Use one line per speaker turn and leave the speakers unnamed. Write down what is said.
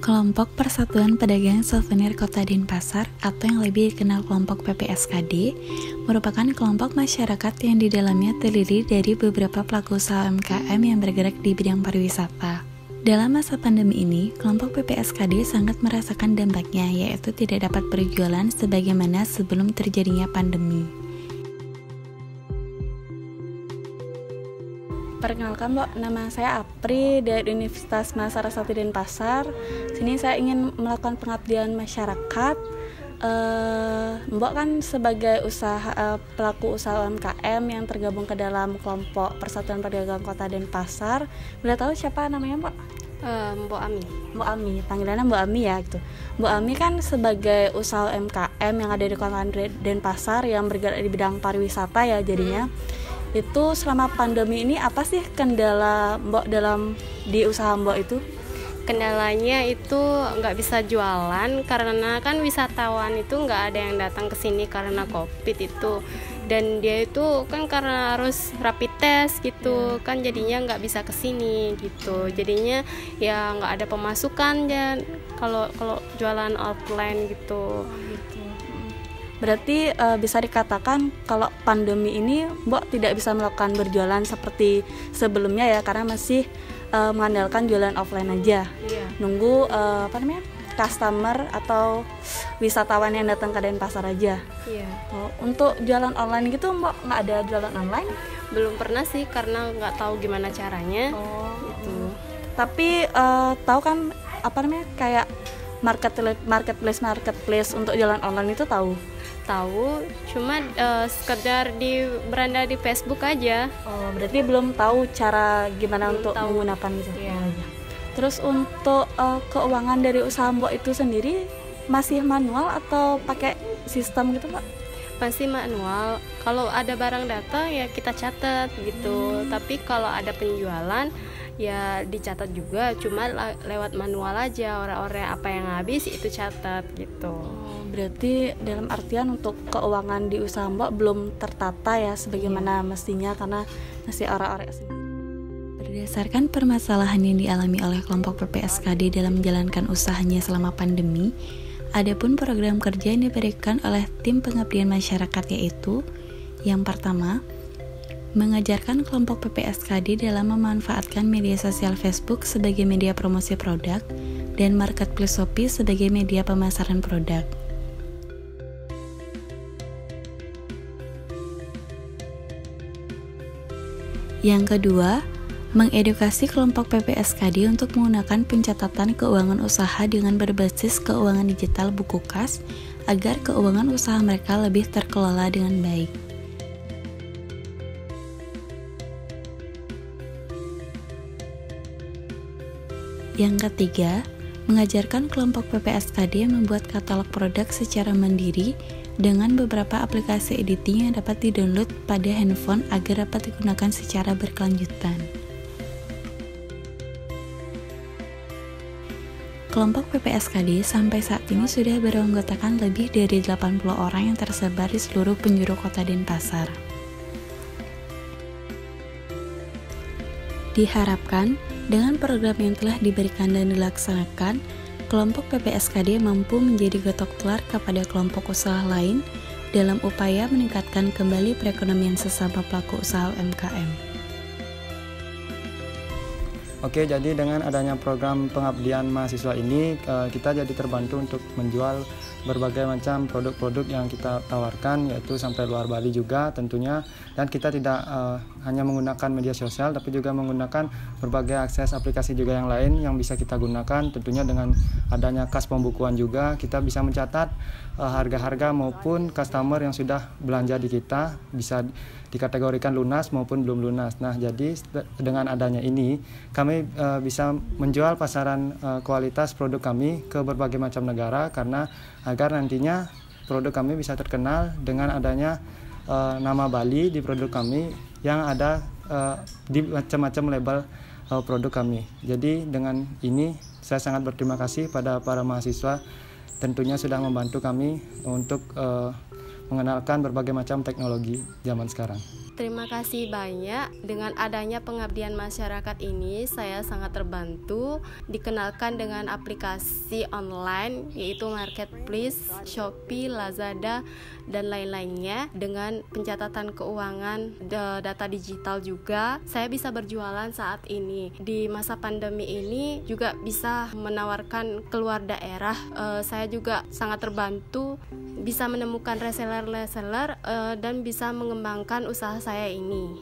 Kelompok Persatuan Pedagang Souvenir Kota Denpasar atau yang lebih dikenal kelompok PPSKD merupakan kelompok masyarakat yang di dalamnya terdiri dari beberapa pelaku usaha UMKM yang bergerak di bidang pariwisata. Dalam masa pandemi ini, kelompok PPSKD sangat merasakan dampaknya, yaitu tidak dapat berjualan sebagaimana sebelum terjadinya pandemi.
Perkenalkan, Mbak, nama saya Apri dari Universitas Mahasiswa 1 Denpasar. Sini saya ingin melakukan pengabdian masyarakat. Mbak kan sebagai pelaku usaha UMKM yang tergabung ke dalam kelompok Persatuan Pedagang Kota Denpasar. Boleh tahu siapa namanya, Mbak?
Mbak Ami.
Mbak Ami, panggilannya Mbak Ami ya gitu. Mbak Ami kan sebagai usaha UMKM yang ada di Kota Denpasar yang bergerak di bidang pariwisata ya jadinya. Itu selama pandemi ini apa sih kendala Mbak di usaha Mbak itu?
Kendalanya itu nggak bisa jualan karena kan wisatawan itu nggak ada yang datang ke sini karena COVID itu, dan dia itu kan karena harus rapid test gitu kan jadinya nggak bisa ke sini gitu, jadinya ya nggak ada pemasukan dan kalau jualan offline gitu.
Berarti bisa dikatakan kalau pandemi ini Mbak tidak bisa melakukan berjualan seperti sebelumnya ya, karena masih mengandalkan jualan offline aja. Nunggu customer atau wisatawan yang datang ke Denpasar aja. Untuk jualan online gitu Mbak nggak ada jualan online?
Belum pernah sih karena nggak tahu gimana caranya. Gitu.
Tapi tahu kan kayak marketplace untuk jualan online itu tahu?
Tahu, cuma sekedar beranda di Facebook aja.
Berarti belum tahu cara gimana untuk menggunakan gitu. Terus untuk keuangan dari usaha Mbak itu sendiri masih manual atau pakai sistem gitu, Mbak?
Pasti manual. Kalau ada barang datang ya kita catat gitu. Tapi kalau ada penjualan ya dicatat juga, cuma lewat manual aja, orang-orang apa yang habis itu catat gitu.
Berarti dalam artian untuk keuangan di usaha Mbak belum tertata ya sebagaimana mestinya karena masih orang-orang sendiri.
Berdasarkan permasalahan yang dialami oleh kelompok PPSKD dalam menjalankan usahanya selama pandemi, ada pun program kerja yang diberikan oleh tim pengabdian masyarakat, yaitu yang pertama, mengajarkan kelompok PPSKD dalam memanfaatkan media sosial Facebook sebagai media promosi produk dan marketplace Shopee sebagai media pemasaran produk. Yang kedua, mengedukasi kelompok PPSKD untuk menggunakan pencatatan keuangan usaha dengan berbasis keuangan digital buku kas agar keuangan usaha mereka lebih terkelola dengan baik. Yang ketiga, mengajarkan kelompok PPSKD membuat katalog produk secara mandiri dengan beberapa aplikasi editing yang dapat di-download pada handphone agar dapat digunakan secara berkelanjutan. Kelompok PPSKD sampai saat ini sudah beranggotakan lebih dari 80 orang yang tersebar di seluruh penjuru Kota Denpasar. Diharapkan dengan program yang telah diberikan dan dilaksanakan, kelompok PPSKD mampu menjadi gotong tular kepada kelompok usaha lain dalam upaya meningkatkan kembali perekonomian sesama pelaku usaha UMKM.
Oke, jadi dengan adanya program pengabdian mahasiswa ini, kita jadi terbantu untuk menjual berbagai macam produk-produk yang kita tawarkan, yaitu sampai luar Bali juga tentunya. Dan kita tidak hanya menggunakan media sosial, tapi juga menggunakan berbagai akses aplikasi juga yang lain yang bisa kita gunakan. Tentunya dengan adanya kas pembukuan juga, kita bisa mencatat harga-harga maupun customer yang sudah belanja di kita, bisa dikategorikan lunas maupun belum lunas. Nah, jadi dengan adanya ini, kami bisa menjual pasaran kualitas produk kami ke berbagai macam negara, karena agar nantinya produk kami bisa terkenal dengan adanya nama Bali di produk kami yang ada di macam-macam label produk kami. Jadi dengan ini saya sangat berterima kasih pada para mahasiswa, tentunya sudah membantu kami untuk mengenalkan berbagai macam teknologi zaman sekarang.
Terima kasih banyak. Dengan adanya pengabdian masyarakat ini, saya sangat terbantu. Dikenalkan dengan aplikasi online yaitu Marketplace, Shopee, Lazada, dan lain-lainnya. Dengan pencatatan keuangan, data digital juga, saya bisa berjualan saat ini. Di masa pandemi ini juga bisa menawarkan keluar daerah. Saya juga sangat terbantu bisa menemukan reseller dan bisa mengembangkan usaha saya ini.